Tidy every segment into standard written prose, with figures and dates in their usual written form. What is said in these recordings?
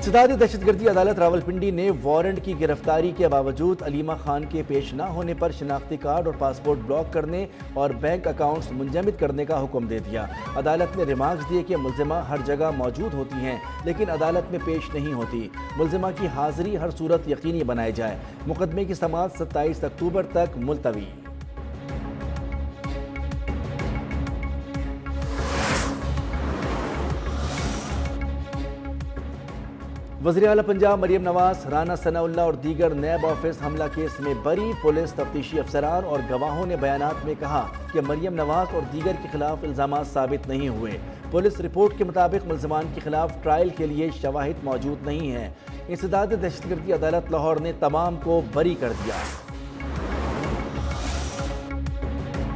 انسداد دہشت گردی عدالت راولپنڈی نے وارنٹ کی گرفتاری کے باوجود علیمہ خان کے پیش نہ ہونے پر شناختی کارڈ اور پاسپورٹ بلاک کرنے اور بینک اکاؤنٹس منجمد کرنے کا حکم دے دیا۔ عدالت نے ریمارکس دیے کہ ملزمہ ہر جگہ موجود ہوتی ہیں لیکن عدالت میں پیش نہیں ہوتی۔ ملزمہ کی حاضری ہر صورت یقینی بنائی جائے۔ مقدمے کی سماعت 27 اکتوبر تک ملتوی۔ وزیر اعلیٰ پنجاب مریم نواز رانا ثناء اللہ اور دیگر نیب آفس حملہ کیس میں بری پولیس تفتیشی افسران اور گواہوں نے بیانات میں کہا کہ مریم نواز اور دیگر کے خلاف الزامات ثابت نہیں ہوئے۔ پولیس رپورٹ کے مطابق ملزمان کے خلاف ٹرائل کے لیے شواہد موجود نہیں ہیں۔ انسداد دہشت گردی عدالت لاہور نے تمام کو بری کر دیا۔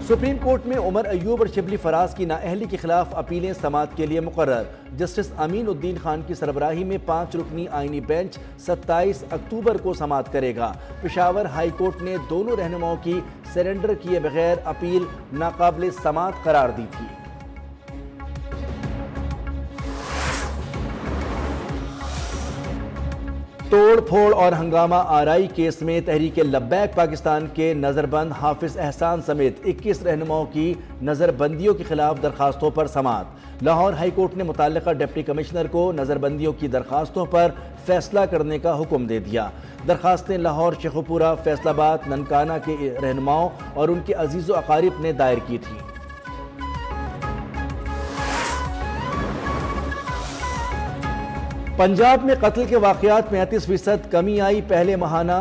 سپریم کورٹ میں عمر ایوب اور شبلی فراز کی نااہلی کے خلاف اپیلیں سماعت کے لیے مقرر۔ جسٹس امین الدین خان کی سربراہی میں 5 رکنی آئینی بینچ 27 اکتوبر کو سماعت کرے گا۔ پشاور ہائی کورٹ نے دونوں رہنماؤں کی سرنڈر کیے بغیر اپیل ناقابل سماعت قرار دی تھی۔ توڑ پھوڑ اور ہنگامہ آرائی کیس میں تحریک لبیک پاکستان کے نظر بند حافظ احسان سمیت 21 رہنماؤں کی نظر بندیوں کے خلاف درخواستوں پر سماعت۔ لاہور ہائی کورٹ نے متعلقہ ڈپٹی کمشنر کو نظر بندیوں کی درخواستوں پر فیصلہ کرنے کا حکم دے دیا۔ درخواستیں لاہور، شیخوپورہ، فیصل آباد، ننکانہ کے رہنماؤں اور ان کے عزیز و اقارب نے دائر کی تھیں۔ پنجاب میں قتل کے واقعات میں 38% کمی آئی۔ پہلے ماہانہ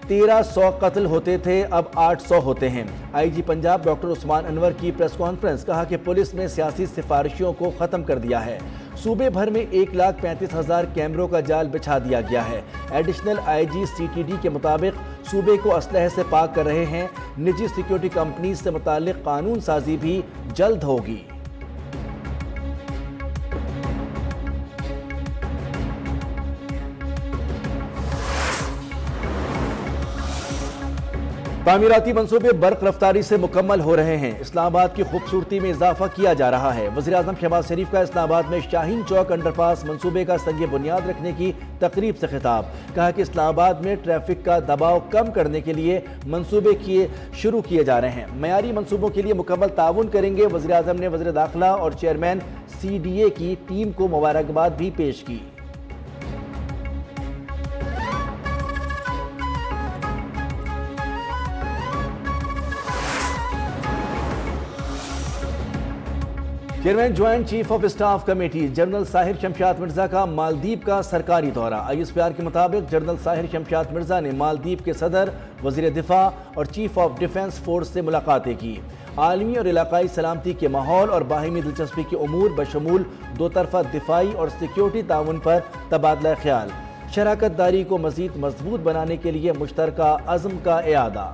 1300 قتل ہوتے تھے، اب 800 ہوتے ہیں۔ آئی جی پنجاب ڈاکٹر عثمان انور کی پریس کانفرنس، کہا کہ پولیس نے سیاسی سفارشیوں کو ختم کر دیا ہے۔ صوبے بھر میں 1,35,000 کیمروں کا جال بچھا دیا گیا ہے۔ ایڈیشنل آئی جی CTD کے مطابق صوبے کو اسلحے سے پاک کر رہے ہیں۔ نجی سیکیورٹی کمپنیز سے متعلق قانون سازی بھی جلد ہوگی۔ تعمیراتی منصوبے برق رفتاری سے مکمل ہو رہے ہیں۔ اسلام آباد کی خوبصورتی میں اضافہ کیا جا رہا ہے۔ وزیراعظم شہباز شریف کا اسلام آباد میں شاہین چوک انڈر پاس منصوبے کا سنگ بنیاد رکھنے کی تقریب سے خطاب، کہا کہ اسلام آباد میں ٹریفک کا دباؤ کم کرنے کے لیے منصوبے شروع کیے جا رہے ہیں۔ معیاری منصوبوں کے لیے مکمل تعاون کریں گے۔ وزیراعظم نے وزیر داخلہ اور چیئرمین CDA کی ٹیم کو مبارکباد بھی پیش کی۔ Chairman joint chief of staff committee general Sahir Shamshad Mirza کا مالدیپ کا سرکاری دورہ۔ ISPR کے مطابق جنرل ساحر شمشاد مرزا نے مالدیپ کے صدر، وزیر دفاع اور چیف آف ڈیفنس فورس سے ملاقاتیں کی۔ عالمی اور علاقائی سلامتی کے ماحول اور باہمی دلچسپی کے امور بشمول دو طرفہ دفاعی اور سیکیورٹی تعاون پر تبادلہ خیال۔ شراکت داری کو مزید مضبوط بنانے کے لیے مشترکہ عزم کا اعادہ۔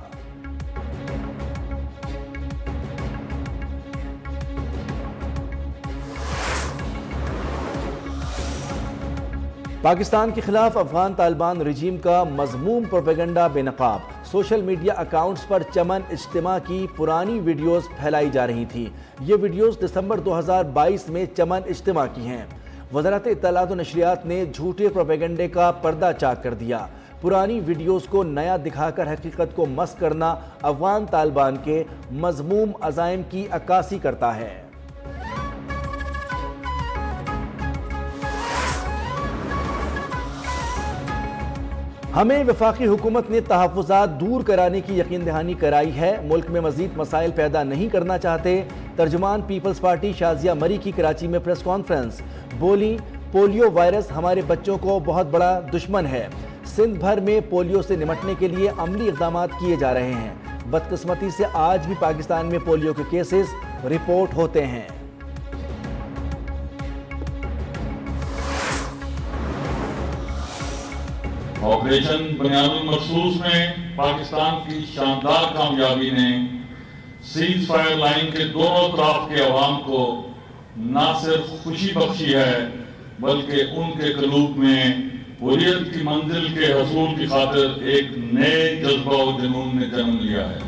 پاکستان کے خلاف افغان طالبان رجیم کا مذموم پروپیگنڈا بے نقاب۔ سوشل میڈیا اکاؤنٹس پر چمن اجتماع کی پرانی ویڈیوز پھیلائی جا رہی تھیں۔ یہ ویڈیوز دسمبر 2022 میں چمن اجتماع کی ہیں۔ وزارت اطلاعات و نشریات نے جھوٹے پروپیگنڈے کا پردہ چاک کر دیا۔ پرانی ویڈیوز کو نیا دکھا کر حقیقت کو مسخ کرنا افغان طالبان کے مذموم عزائم کی عکاسی کرتا ہے۔ ہمیں وفاقی حکومت نے تحفظات دور کرانے کی یقین دہانی کرائی ہے، ملک میں مزید مسائل پیدا نہیں کرنا چاہتے۔ ترجمان پیپلز پارٹی شازیہ مری کی کراچی میں پریس کانفرنس، بولی پولیو وائرس ہمارے بچوں کو بہت بڑا دشمن ہے۔ سندھ بھر میں پولیو سے نمٹنے کے لیے عملی اقدامات کیے جا رہے ہیں۔ بدقسمتی سے آج بھی پاکستان میں پولیو کے کیسز رپورٹ ہوتے ہیں۔ آپریشن بنیاد المخصوص میں پاکستان کی شاندار کامیابی نے سیز فائر لائن کے دونوں طرف کے عوام کو نہ صرف خوشی بخشی ہے بلکہ ان کے قلوب میں حریت کی منزل کے حصول کی خاطر ایک نئے جذبہ و جنون نے جنم لیا ہے۔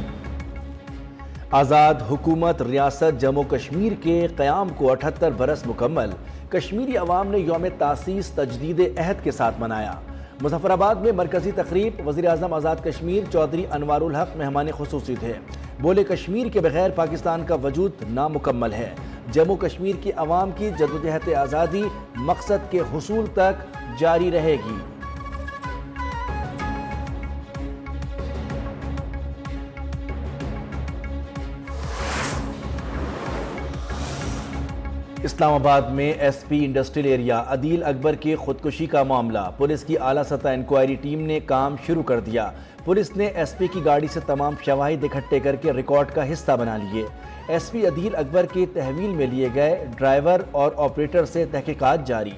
آزاد حکومت ریاست جموں کشمیر کے قیام کو 78 برس مکمل۔ کشمیری عوام نے یوم تاسیس تجدید عہد کے ساتھ منایا۔ مظفر آباد میں مرکزی تقریب وزیر اعظم آزاد کشمیر چودھری انوار الحق مہمان خصوصی تھے۔ بولے کشمیر کے بغیر پاکستان کا وجود نامکمل ہے۔ جموں کشمیر کی عوام کی جدوجہد آزادی مقصد کے حصول تک جاری رہے گی۔ اسلام آباد میں ایس پی انڈسٹریل ایریا عدیل اکبر کی خودکشی کا معاملہ، پولیس کی اعلیٰ سطح انکوائری ٹیم نے کام شروع کر دیا۔ پولیس نے ایس پی کی گاڑی سے تمام شواہد اکٹھے کر کے ریکارڈ کا حصہ بنا لیے۔ ایس پی عدیل اکبر کی تحویل میں لیے گئے ڈرائیور اور آپریٹر سے تحقیقات جاری۔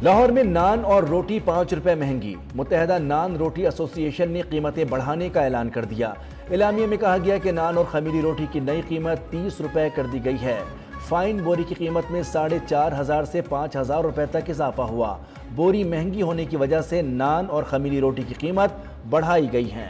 لاہور میں نان اور روٹی 5 روپے مہنگی، متحدہ نان روٹی ایسوسی ایشن نے قیمتیں بڑھانے کا اعلان کر دیا۔ اعلامیے میں کہا گیا کہ نان اور خمیری روٹی کی نئی قیمت 30 روپے کر دی گئی ہے۔ فائن بوری کی قیمت میں 4,500 سے 5,000 روپے تک اضافہ ہوا۔ بوری مہنگی ہونے کی وجہ سے نان اور خمیری روٹی کی قیمت بڑھائی گئی ہے۔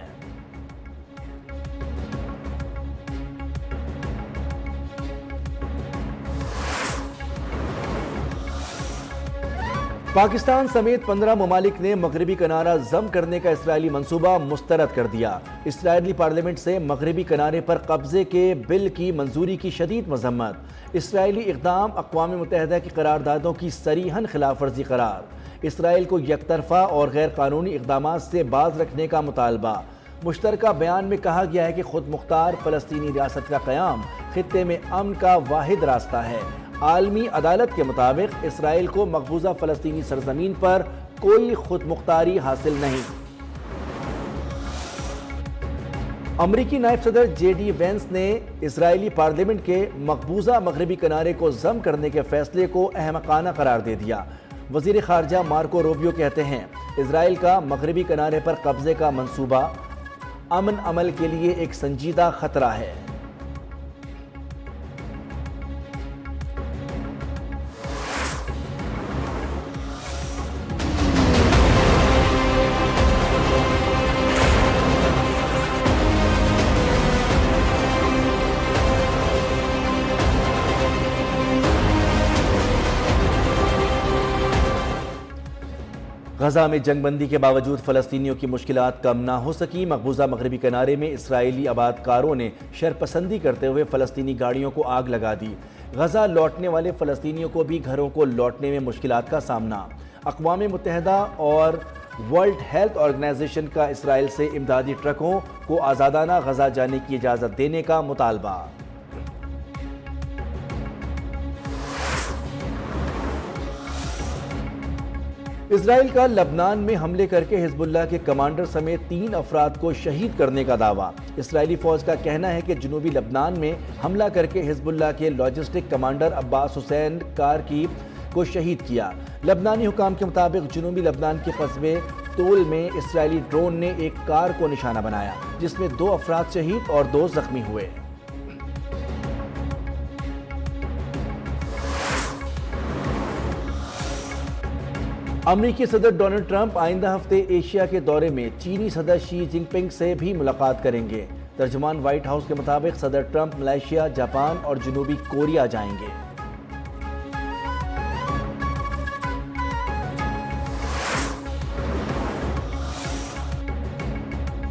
پاکستان سمیت 15 ممالک نے مغربی کنارہ ضم کرنے کا اسرائیلی منصوبہ مسترد کر دیا۔ اسرائیلی پارلیمنٹ سے مغربی کنارے پر قبضے کے بل کی منظوری کی شدید مذمت۔ اسرائیلی اقدام اقوام متحدہ کی قراردادوں کی صریحاً خلاف ورزی قرار۔ اسرائیل کو یک طرفہ اور غیر قانونی اقدامات سے باز رکھنے کا مطالبہ۔ مشترکہ بیان میں کہا گیا ہے کہ خود مختار فلسطینی ریاست کا قیام خطے میں امن کا واحد راستہ ہے۔ عالمی عدالت کے مطابق اسرائیل کو مقبوضہ فلسطینی سرزمین پر کوئی خود مختاری حاصل نہیں۔ امریکی نائب صدر جے ڈی وینس نے اسرائیلی پارلیمنٹ کے مقبوضہ مغربی کنارے کو ضم کرنے کے فیصلے کو احمقانہ قرار دے دیا۔ وزیر خارجہ مارکو روبیو کہتے ہیں اسرائیل کا مغربی کنارے پر قبضے کا منصوبہ امن عمل کے لیے ایک سنجیدہ خطرہ ہے۔ غزہ میں جنگ بندی کے باوجود فلسطینیوں کی مشکلات کم نہ ہو سکی۔ مقبوضہ مغربی کنارے میں اسرائیلی آبادکاروں نے شرپسندی کرتے ہوئے فلسطینی گاڑیوں کو آگ لگا دی۔ غزہ لوٹنے والے فلسطینیوں کو بھی گھروں کو لوٹنے میں مشکلات کا سامنا۔ اقوام متحدہ اور ورلڈ ہیلتھ آرگنائزیشن کا اسرائیل سے امدادی ٹرکوں کو آزادانہ غزہ جانے کی اجازت دینے کا مطالبہ۔ اسرائیل کا لبنان میں حملے کر کے حزب اللہ کے کمانڈر سمیت 3 افراد کو شہید کرنے کا دعویٰ۔ اسرائیلی فوج کا کہنا ہے کہ جنوبی لبنان میں حملہ کر کے حزب اللہ کے لاجسٹک کمانڈر عباس حسین کارکی کو شہید کیا۔ لبنانی حکام کے مطابق جنوبی لبنان کے قصبے تول میں اسرائیلی ڈرون نے ایک کار کو نشانہ بنایا جس میں 2 افراد شہید اور 2 زخمی ہوئے۔ امریکی صدر ڈونلڈ ٹرمپ آئندہ ہفتے ایشیا کے دورے میں چینی صدر شی جن پنگ سے بھی ملاقات کریں گے۔ ترجمان وائٹ ہاؤس کے مطابق صدر ٹرمپ ملائیشیا، جاپان اور جنوبی کوریا جائیں گے۔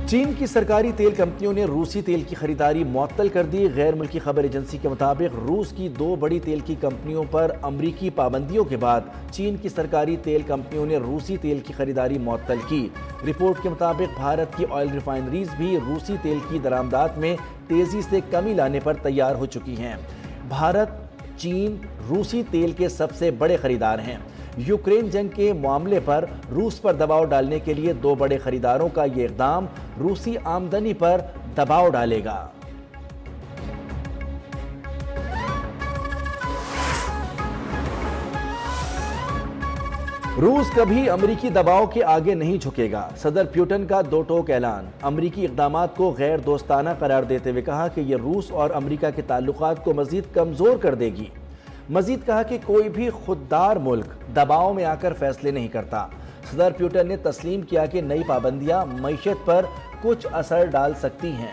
چین کی سرکاری تیل کمپنیوں نے روسی تیل کی خریداری معطل کر دی۔ غیر ملکی خبر ایجنسی کے مطابق روس کی 2 بڑی تیل کی کمپنیوں پر امریکی پابندیوں کے بعد چین کی سرکاری تیل کمپنیوں نے روسی تیل کی خریداری معطل کی۔ رپورٹ کے مطابق بھارت کی آئل ریفائنریز بھی روسی تیل کی درآمدات میں تیزی سے کمی لانے پر تیار ہو چکی ہیں۔ بھارت، چین روسی تیل کے سب سے بڑے خریدار ہیں۔ یوکرین جنگ کے معاملے پر روس پر دباؤ ڈالنے کے لیے 2 بڑے خریداروں کا یہ اقدام روسی آمدنی پر دباؤ ڈالے گا۔ روس کبھی امریکی دباؤ کے آگے نہیں جھکے گا۔ صدر پیوٹن کا 2 ٹوک اعلان۔ امریکی اقدامات کو غیر دوستانہ قرار دیتے ہوئے کہا کہ یہ روس اور امریکہ کے تعلقات کو مزید کمزور کر دے گی۔ مزید کہا کہ کوئی بھی خوددار ملک دباؤ میں آ کر فیصلے نہیں کرتا۔ صدر پیوٹن نے تسلیم کیا کہ نئی پابندیاں معیشت پر کچھ اثر ڈال سکتی ہیں۔